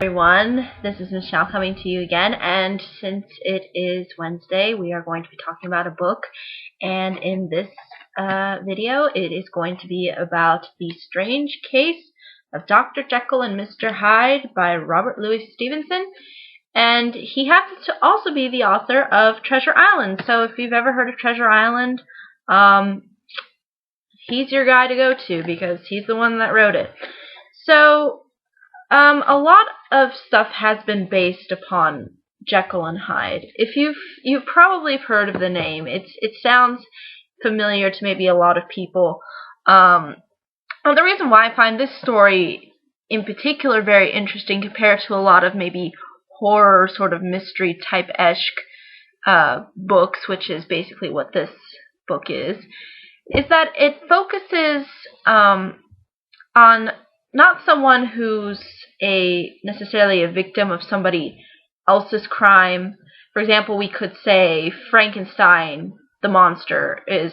Everyone, this is Michelle coming to you again, and since it is Wednesday, we are going to be talking about a book, and in this video, it is going to be about The Strange Case of Dr. Jekyll and Mr. Hyde by Robert Louis Stevenson, and he happens to also be the author of Treasure Island. So if you've ever heard of Treasure Island, he's your guy to go to because he's the one that wrote it. So a lot of stuff has been based upon Jekyll and Hyde. If you've probably heard of the name. It sounds familiar to maybe a lot of people. The reason why I find this story in particular very interesting compared to a lot of maybe horror sort of mystery type-esque books, which is basically what this book is that it focuses on not someone who's necessarily a victim of somebody else's crime. For example, we could say Frankenstein, the monster, is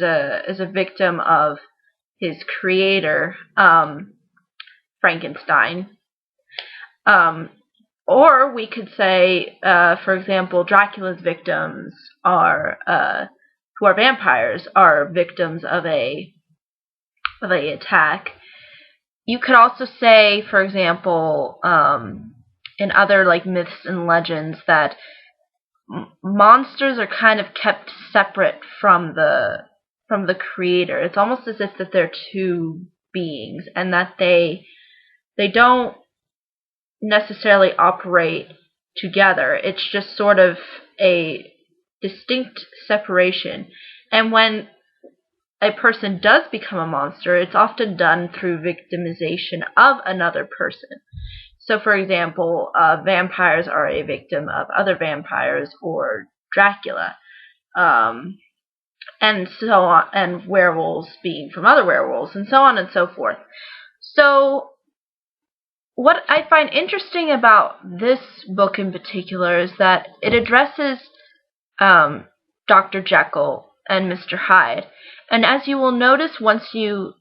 a victim of his creator, Frankenstein. Or we could say, for example, Dracula's victims are who are vampires are victims of a attack. You could also say, for example, in other like myths and legends, that monsters are kind of kept separate from the creator. It's almost as if that they're two beings, and that they don't necessarily operate together. It's just sort of a distinct separation. And when a person does become a monster, it's often done through victimization of another person. So, for example, vampires are a victim of other vampires, or Dracula, and so on, and werewolves being from other werewolves, and so on and so forth. So, what I find interesting about this book in particular is that it addresses Dr. Jekyll and Mr. Hyde. And as you will notice once you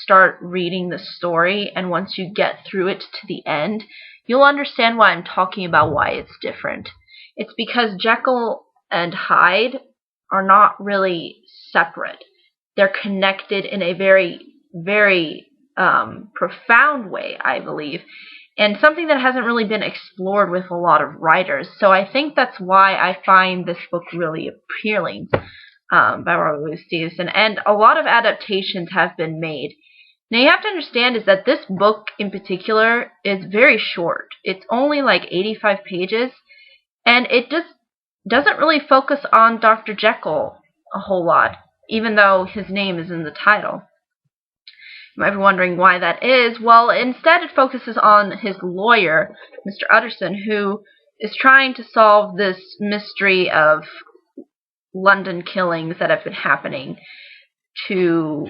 start reading the story and once you get through it to the end, you'll understand why I'm talking about why it's different. It's because Jekyll and Hyde are not really separate. They're connected in a very, very profound way, I believe, and something that hasn't really been explored with a lot of writers. So I think that's why I find this book really appealing. By Robert Louis Stevenson, and a lot of adaptations have been made. Now you have to understand is that this book in particular is very short. It's only like 85 pages, and it just doesn't really focus on Dr. Jekyll a whole lot, even though his name is in the title. You might be wondering why that is. Well, instead it focuses on his lawyer, Mr. Utterson, who is trying to solve this mystery of London killings that have been happening to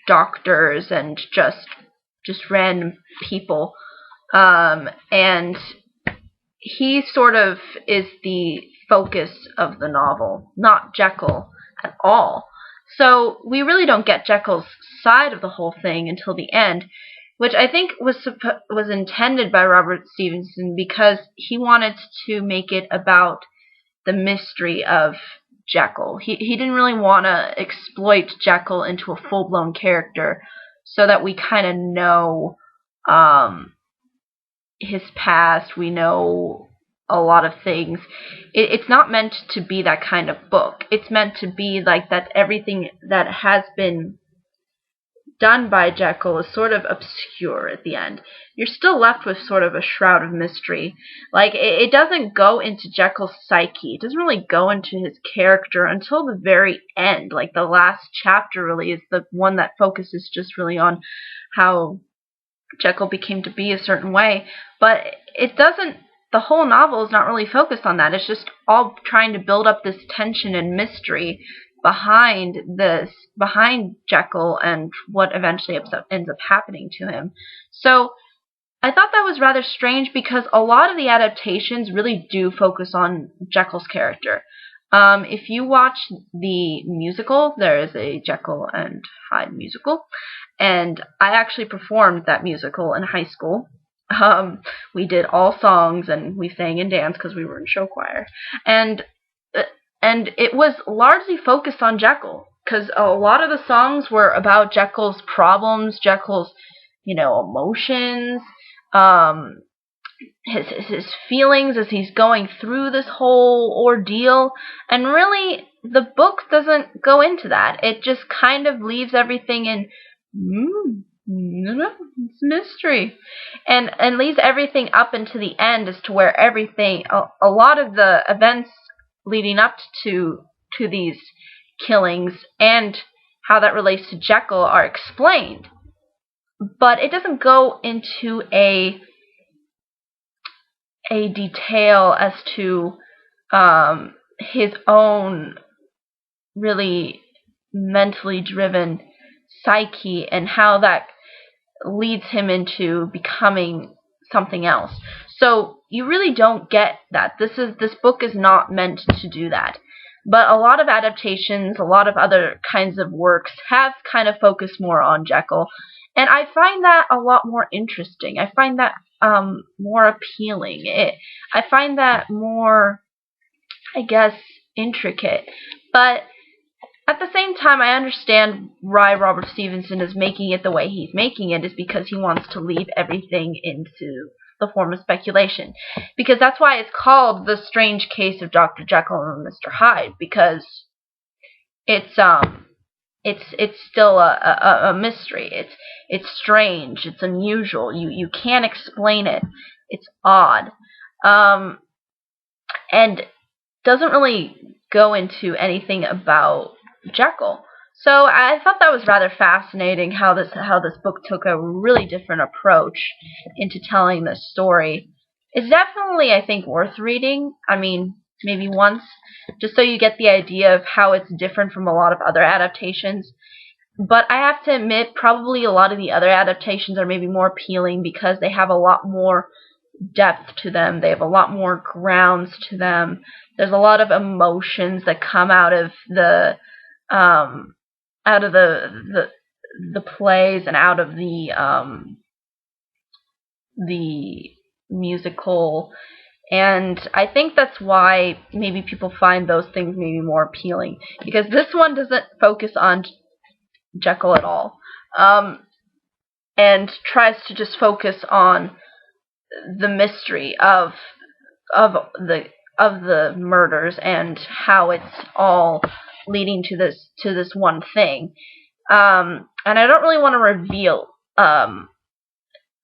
doctors and just random people, and he sort of is the focus of the novel, not Jekyll at all. So we really don't get Jekyll's side of the whole thing until the end, which I think was intended by Robert Stevenson because he wanted to make it about the mystery of Jekyll. He didn't really want to exploit Jekyll into a full-blown character so that we kind of know his past, we know a lot of things. It's not meant to be that kind of book. It's meant to be like that everything that has been done by Jekyll is sort of obscure at the end. You're still left with sort of a shroud of mystery. Like, it doesn't go into Jekyll's psyche. It doesn't really go into his character until the very end. Like, the last chapter really is the one that focuses just really on how Jekyll became to be a certain way. But it doesn't, the whole novel is not really focused on that. It's just all trying to build up this tension and mystery behind Jekyll and what eventually ends up happening to him. So I thought that was rather strange because a lot of the adaptations really do focus on Jekyll's character. If you watch the musical, there is a Jekyll and Hyde musical, and I actually performed that musical in high school. We did all songs, and we sang and danced because we were in show choir. And it was largely focused on Jekyll, because a lot of the songs were about Jekyll's problems, Jekyll's, emotions, his feelings as he's going through this whole ordeal. And really, the book doesn't go into that. It just kind of leaves everything in it's mystery, and leaves everything up into the end as to where everything, a lot of the events leading up to these killings and how that relates to Jekyll are explained, but it doesn't go into a detail as to his own really mentally driven psyche and how that leads him into becoming something else. So you really don't get that. This book is not meant to do that. But a lot of adaptations, a lot of other kinds of works have kind of focused more on Jekyll, and I find that a lot more interesting. I find that more appealing. I find that more, I guess, intricate. But at the same time, I understand why Robert Stevenson is making it the way he's making it, is because he wants to leave everything into the form of speculation. Because that's why it's called The Strange Case of Dr. Jekyll and Mr. Hyde, because it's still a mystery. It's strange. It's unusual. You can't explain it. It's odd, and doesn't really go into anything about Jekyll. So I thought that was rather fascinating how this book took a really different approach into telling this story. It's definitely, I think, worth reading. I mean, maybe once, just so you get the idea of how it's different from a lot of other adaptations. But I have to admit, probably a lot of the other adaptations are maybe more appealing because they have a lot more depth to them. They have a lot more grounds to them. There's a lot of emotions that come out of the plays and out of the musical, and I think that's why maybe people find those things maybe more appealing, because this one doesn't focus on Jekyll at all, and tries to just focus on the mystery of the murders and how it's all leading to this one thing. And I don't really want to reveal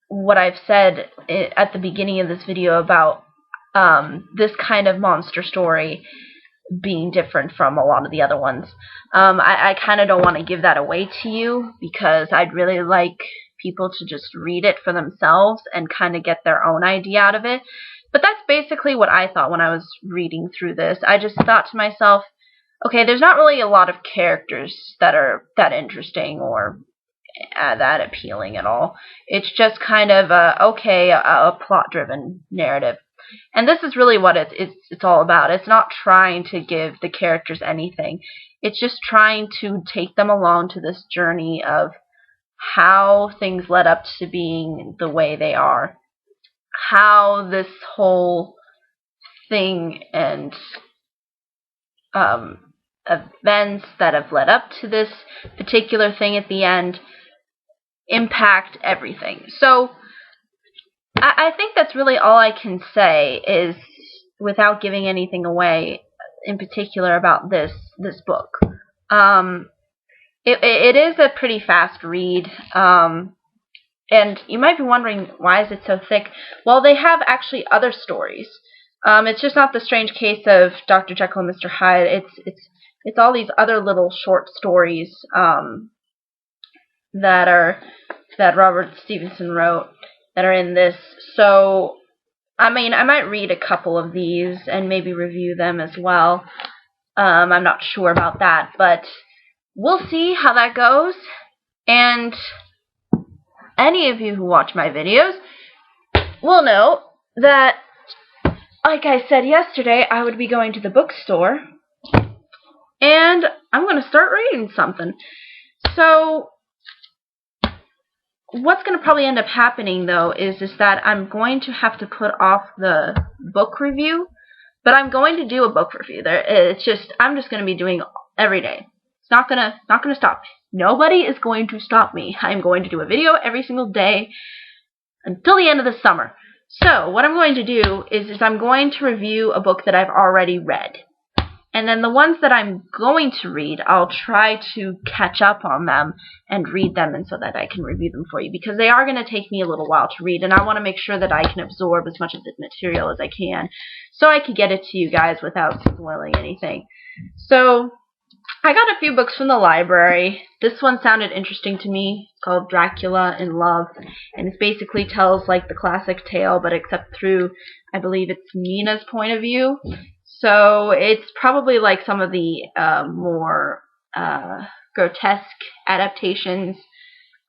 what I've said at the beginning of this video about this kind of monster story being different from a lot of the other ones. I kind of don't want to give that away to you, because I'd really like people to just read it for themselves and kind of get their own idea out of it. But that's basically what I thought when I was reading through this. I just thought to myself, okay, there's not really a lot of characters that are that interesting or that appealing at all. It's just kind of a plot-driven narrative. And this is really what it's all about. It's not trying to give the characters anything. It's just trying to take them along to this journey of how things led up to being the way they are. How this whole thing and events that have led up to this particular thing at the end impact everything. So I think that's really all I can say, is without giving anything away in particular about this book. It is a pretty fast read, and you might be wondering, why is it so thick? Well, they have actually other stories. It's just not The Strange Case of Dr. Jekyll and Mr. Hyde. It's all these other little short stories that Robert Stevenson wrote that are in this. So, I mean, I might read a couple of these and maybe review them as well. I'm not sure about that, but we'll see how that goes. And any of you who watch my videos will know that, like I said yesterday, I would be going to the bookstore, and I'm going to start reading something. So, what's going to probably end up happening, though, is that I'm going to have to put off the book review, but I'm going to do a book review. I'm just going to be doing every day. It's not gonna stop me. Nobody is going to stop me. I'm going to do a video every single day until the end of the summer. So what I'm going to do is I'm going to review a book that I've already read. And then the ones that I'm going to read, I'll try to catch up on them and read them, and so that I can review them for you, because they are going to take me a little while to read, and I want to make sure that I can absorb as much of the material as I can so I can get it to you guys without spoiling anything. So I got a few books from the library. This one sounded interesting to me. It's called Dracula in Love, and it basically tells like the classic tale, but except through, I believe it's Nina's point of view. So it's probably like some of the more grotesque adaptations,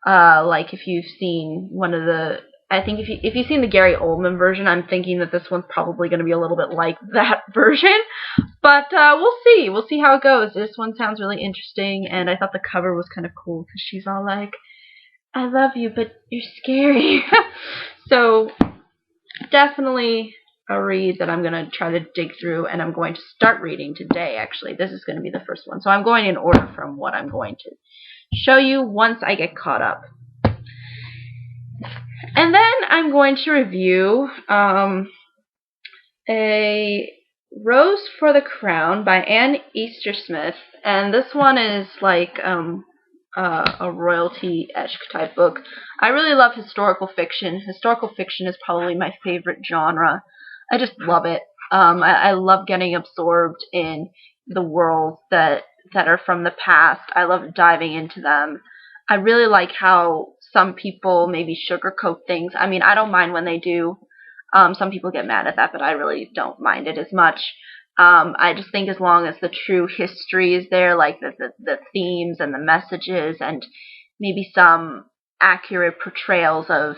like if you've seen one of the, I think if you've seen the Gary Oldman version, I'm thinking that this one's probably going to be a little bit like that version. But we'll see. We'll see how it goes. This one sounds really interesting, and I thought the cover was kind of cool because she's all like, "I love you, but you're scary." So definitely a read that I'm going to try to dig through, and I'm going to start reading today, actually. This is going to be the first one. So I'm going in order from what I'm going to show you once I get caught up. And then I'm going to review a Rose for the Crown by Anne Eastersmith, and this one is like a royalty-esque type book. I really love historical fiction. Historical fiction is probably my favorite genre. I just love it. I love getting absorbed in the worlds that are from the past. I love diving into them. I really like how some people maybe sugarcoat things. I mean, I don't mind when they do. Some people get mad at that, but I really don't mind it as much. I just think as long as the true history is there, like the themes and the messages, and maybe some accurate portrayals of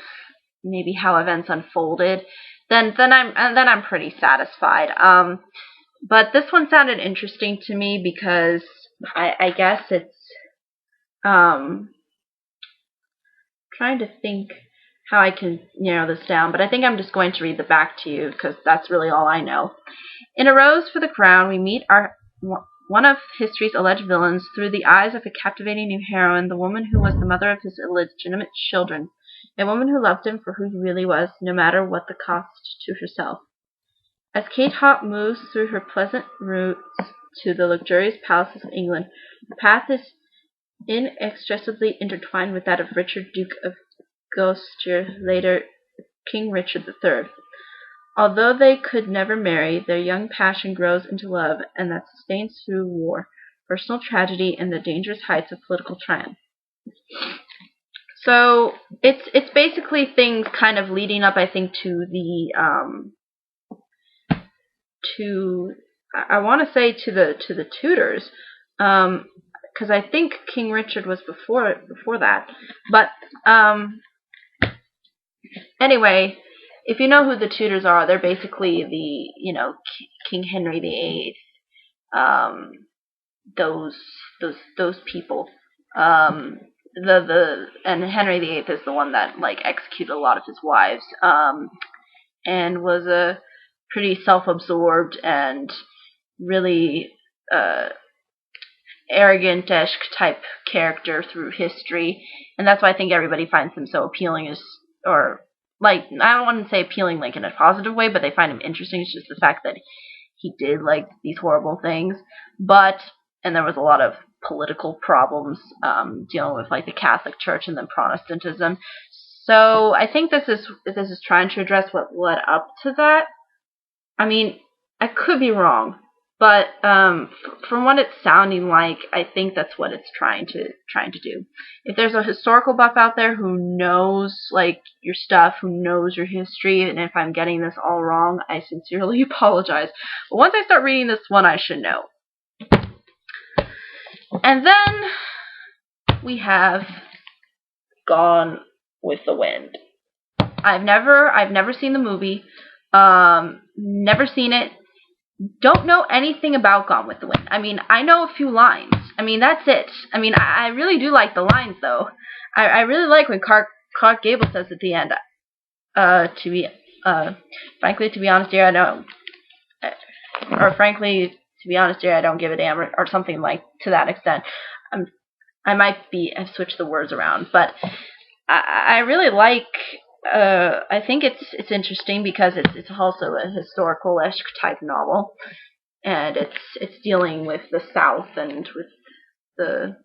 maybe how events unfolded, then I'm pretty satisfied. But this one sounded interesting to me because I guess it's trying to think how I can narrow this down, but I think I'm just going to read the back to you because that's really all I know. In A Rose for the Crown, we meet one of history's alleged villains through the eyes of a captivating new heroine, the woman who was the mother of his illegitimate children, a woman who loved him for who he really was, no matter what the cost to herself. As Kate Hop moves through her pleasant routes to the luxurious palaces of England, her path is inextricably intertwined with that of Richard, Duke of Gloucester, later King Richard III. Although they could never marry, their young passion grows into love, and that sustains through war, personal tragedy, and the dangerous heights of political triumph. So it's basically things kind of leading up, I think, to the I want to say to the Tudors, because I think King Richard was before that. But anyway, if you know who the Tudors are, they're basically the King Henry VIII, those people. And Henry VIII is the one that like executed a lot of his wives, and was a pretty self-absorbed and really arrogant-esque type character through history, and that's why I think everybody finds him so appealing, or like, I don't want to say appealing like in a positive way, but they find him interesting. It's just the fact that he did like these horrible things, and there was a lot of political problems dealing with like the Catholic Church and then Protestantism. So I think this is trying to address what led up to that. I mean, I could be wrong, but from what it's sounding like, I think that's what it's trying to do. If there's a historical buff out there who knows like your stuff, who knows your history, and if I'm getting this all wrong, I sincerely apologize. But once I start reading this one, I should know. And then we have Gone with the Wind. I've never seen the movie. Never seen it. Don't know anything about Gone with the Wind. I mean, I know a few lines. I mean, that's it. I mean, I really do like the lines, though. I really like when Clark Clark Gable says at the end, frankly, to be honest, dear, I don't, or frankly, to be honest, dear, I don't give a damn, or something like to that extent. I might have switched the words around, but I really like. I think it's interesting because it's also a historical-esque type novel, and it's dealing with the South and with the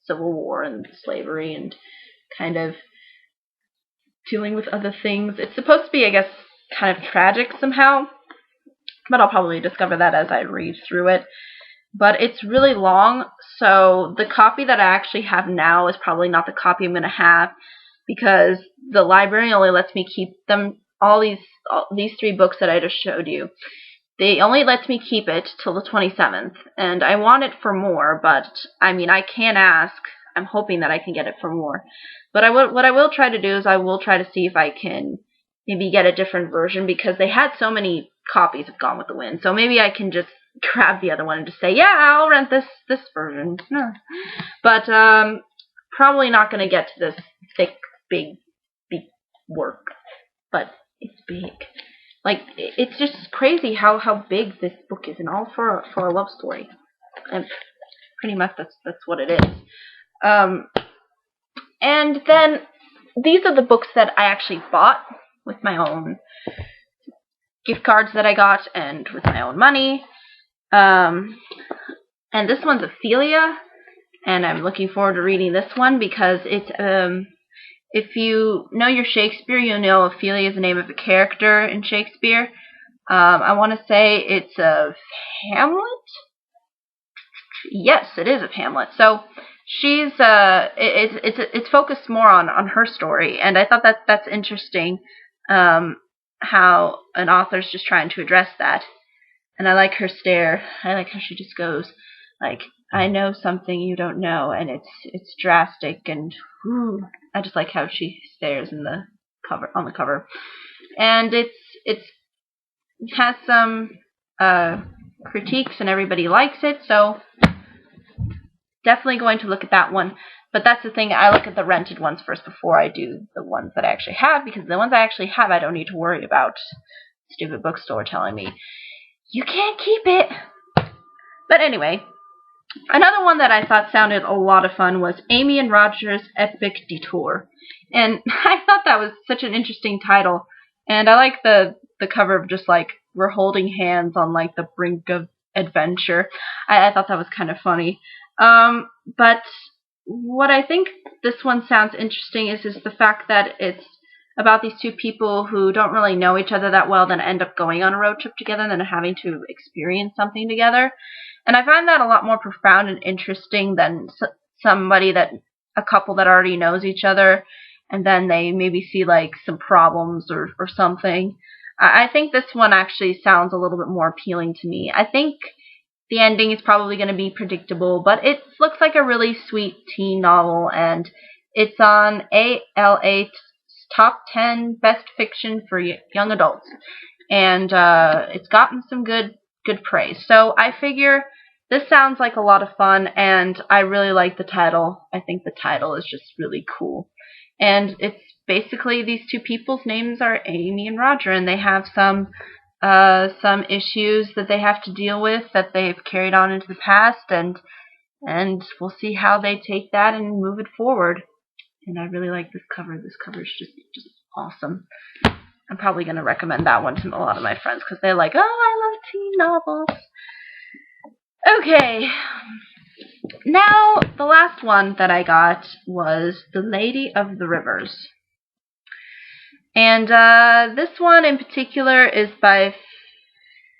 Civil War and slavery and kind of dealing with other things. It's supposed to be, I guess, kind of tragic somehow, but I'll probably discover that as I read through it. But it's really long, so the copy that I actually have now is probably not the copy I'm going to have, because the library only lets me keep them, all these 3 books that I just showed you. They only lets me keep it till the 27th, and I want it for more, but, I mean, I can ask. I'm hoping that I can get it for more. But what I will try to do is I will try to see if I can maybe get a different version, because they had so many copies of Gone with the Wind, so maybe I can just grab the other one and just say, yeah, I'll rent this version. But probably not going to get to this thick, big work. But it's big. Like, it's just crazy how big this book is, and all for a love story. And pretty much that's what it is. And then these are the books that I actually bought with my own gift cards that I got and with my own money. And this one's Ailia, and I'm looking forward to reading this one because it's if you know your Shakespeare, you know Ophelia is the name of a character in Shakespeare. I want to say it's of Hamlet. Yes, it is of Hamlet. So she's it's focused more on her story, and I thought that's interesting. How an author's just trying to address that, and I like her stare. I like how she just goes like, I know something you don't know, and it's drastic, and I just like how she stares in the cover, on the cover. And it has some critiques, and everybody likes it, so definitely going to look at that one. But that's the thing, I look at the rented ones first before I do the ones that I actually have, because the ones I actually have I don't need to worry about stupid bookstore telling me, you can't keep it. But anyway, another one that I thought sounded a lot of fun was Amy and Roger's Epic Detour. And I thought that was such an interesting title. And I like the cover of just like, we're holding hands on like the brink of adventure. I thought that was kind of funny. But what I think this one sounds interesting is the fact that it's about these 2 people who don't really know each other that well, then end up going on a road trip together and then having to experience something together. And I find that a lot more profound and interesting than a couple that already knows each other, and then they maybe see like some problems or something. I think this one actually sounds a little bit more appealing to me. I think the ending is probably going to be predictable, but it looks like a really sweet teen novel, and it's on ALA's top 10 best fiction for young adults, and it's gotten some good praise. So I figure this sounds like a lot of fun, and I really like the title. I think the title is just really cool, and it's basically these 2 people's names are Amy and Roger, and they have some issues that they have to deal with that they've carried on into the past, and we'll see how they take that and move it forward. And I really like this cover. This cover is just awesome. I'm probably going to recommend that one to a lot of my friends because they're like, oh, I love teen novels. Okay. Now, the last one that I got was The Lady of the Rivers. And this one in particular is by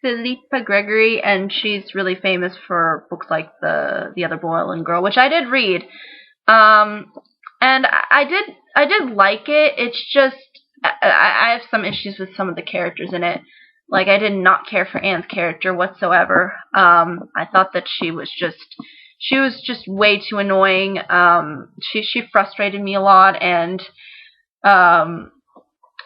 Philippa Gregory, and she's really famous for books like The Other Boy and Girl, which I did read. And I did like it. It's just I have some issues with some of the characters in it. Like, I did not care for Anne's character whatsoever. I thought that she was just way too annoying. She frustrated me a lot, and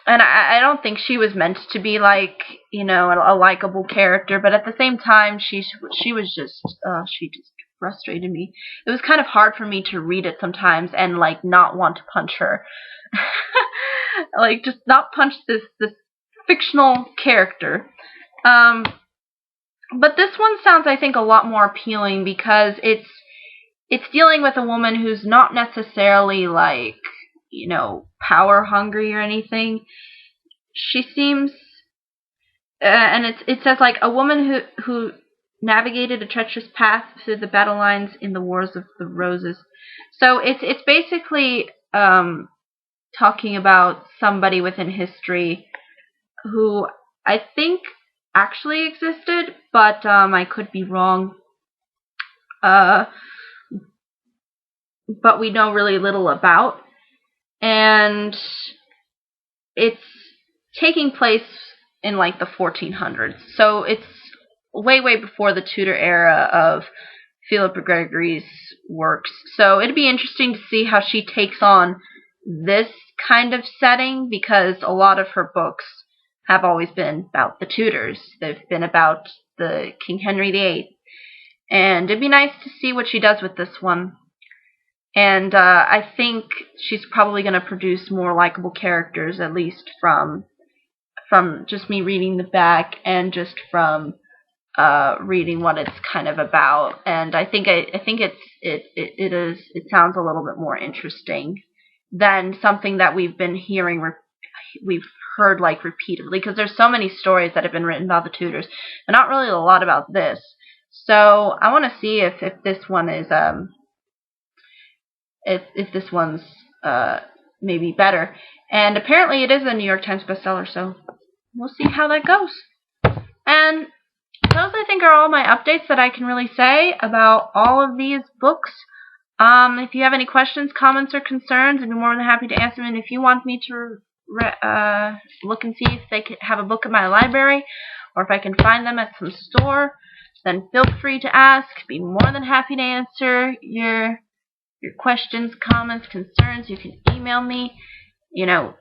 I don't think she was meant to be like, you know, a likable character. But at the same time, she was just frustrated me. It was kind of hard for me to read it sometimes and like not want to punch her. Like just not punch this fictional character. But this one sounds, I think, a lot more appealing because it's dealing with a woman who's not necessarily like, you know, power hungry or anything. She seems, and it says like a woman who navigated a treacherous path through the battle lines in the Wars of the Roses. So it's basically talking about somebody within history who I think actually existed, but I could be wrong. But we know really little about, and it's taking place in like the 1400s, so it's way before the Tudor era of Philip Gregory's works. So it'd be interesting to see how she takes on this kind of setting, because a lot of her books have always been about the Tudors. They've been about the King Henry VIII, and it'd be nice to see what she does with this one. And I think she's probably going to produce more likable characters, at least from just me reading the back and just from reading what it's kind of about. And I think it sounds a little bit more interesting than something that we've been hearing. We've heard like repeatedly, because there's so many stories that have been written about the Tudors, but not really a lot about this. So I want to see if this one is if this one's maybe better. And apparently it is a New York Times bestseller, so we'll see how that goes. And those, I think, are all my updates that I can really say about all of these books. If you have any questions, comments, or concerns, I'd be more than happy to answer them. And if you want me to look and see if they could have a book in my library, or if I can find them at some store, then feel free to ask. Be more than happy to answer your questions, comments, concerns. You can email me. You know,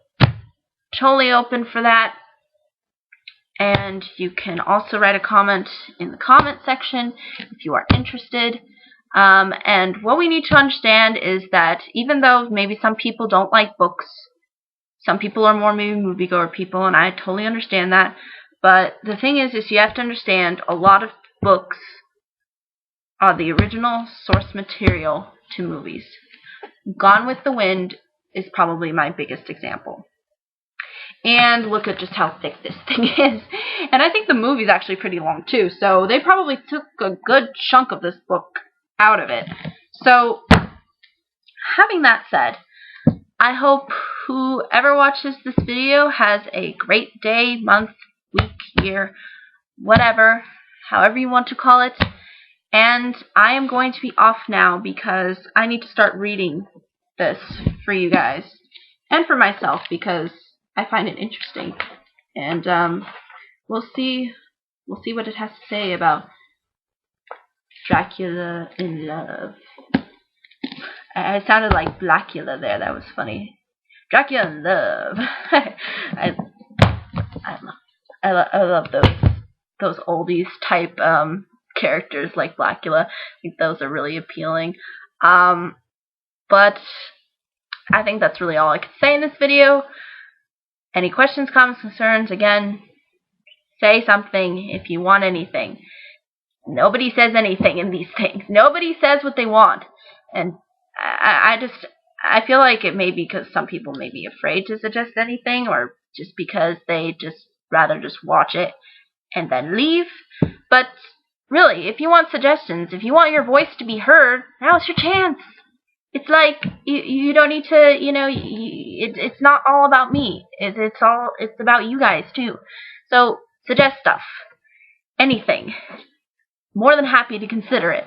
totally open for that. And you can also write a comment in the comment section if you are interested. And what we need to understand is that even though maybe some people don't like books, some people are more maybe moviegoer people, and I totally understand that. But the thing is you have to understand a lot of books are the original source material to movies. Gone with the Wind is probably my biggest example. And look at just how thick this thing is. And I think the movie's actually pretty long too, so they probably took a good chunk of this book out of it. So, having that said, I hope whoever watches this video has a great day, month, week, year, whatever, however you want to call it. And I am going to be off now because I need to start reading this for you guys and for myself, because I find it interesting. And we'll see what it has to say about Dracula in Love. I sounded like Blackula there. That was funny. Dracula in Love. I love those oldies type characters like Blackula. I think those are really appealing. But I think that's really all I could say in this video. Any questions, comments, concerns, again, say something if you want anything. Nobody says anything in these things. Nobody says what they want. And I feel like it may be because some people may be afraid to suggest anything, or just because they just rather just watch it and then leave. But really, if you want suggestions, if you want your voice to be heard, now's your chance. It's like you don't need to, you know, it's not all about me. It's about you guys too. So suggest stuff, anything. More than happy to consider it.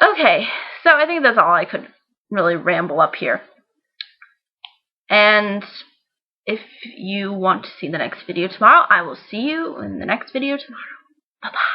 Okay, so I think that's all I could really ramble up here. And if you want to see the next video tomorrow, I will see you in the next video tomorrow. Bye-bye.